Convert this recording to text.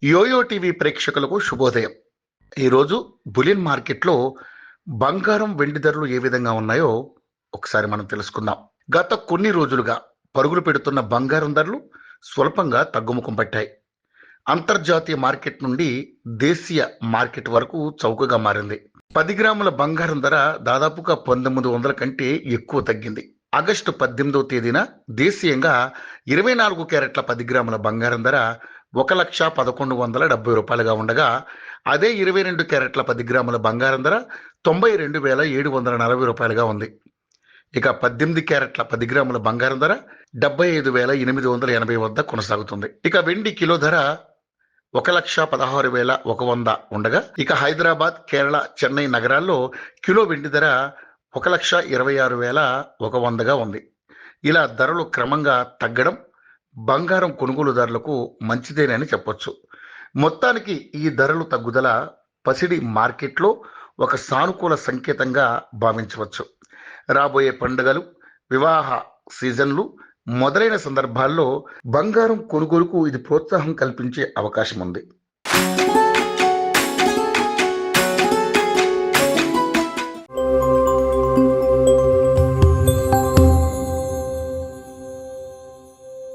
Yo-yo TV ప్రేక్షకులకు శుభోదయం. ఈరోజు బులియన్ మార్కెట్లో బంగారం వెండి ధరలు ఏ విధంగా ఉన్నాయో ఒకసారి మనం తెలుసుకుందాం. గత కొన్ని రోజులుగా పరుగులు పెడుతున్న బంగారం ధరలు స్వల్పంగా తగ్గుముఖం పట్టాయి. అంతర్జాతీయ మార్కెట్ నుండి దేశీయ మార్కెట్ వరకు చౌకగా మారింది. 10 గ్రాముల బంగారం ధర దాదాపుగా 1900 కంటే ఎక్కువ తగ్గింది. ఆగస్టు 18వ తేదీన దేశీయంగా 24 క్యారెట్ల 10 గ్రాముల బంగారం ధర 1,11,70 రూపాయలుగా ఉండగా, అదే 22 క్యారెట్ల 10 గ్రాముల బంగారం ధర 92,740 రూపాయలుగా ఉంది. ఇక 18 క్యారెట్ల 10 గ్రాముల బంగారం ధర 75,880 వద్ద కొనసాగుతుంది. ఇక వెండి కిలో ధర 1,16,100 ఉండగా, ఇక హైదరాబాద్, కేరళ, చెన్నై నగరాల్లో కిలో వెండి ధర 1,26,100గా ఉంది. ఇలా ధరలు క్రమంగా తగ్గడం బంగారం కొనుగోలుదారులకు మంచిదేనని చెప్పొచ్చు. మొత్తానికి ఈ ధరలు తగ్గుదల పసిడి మార్కెట్లో ఒక సానుకూల సంకేతంగా భావించవచ్చు. రాబోయే పండుగలు, వివాహ సీజన్లు మొదలైన సందర్భాల్లో బంగారం కొనుగోలుకు ఇది ప్రోత్సాహం కల్పించే అవకాశం ఉంది.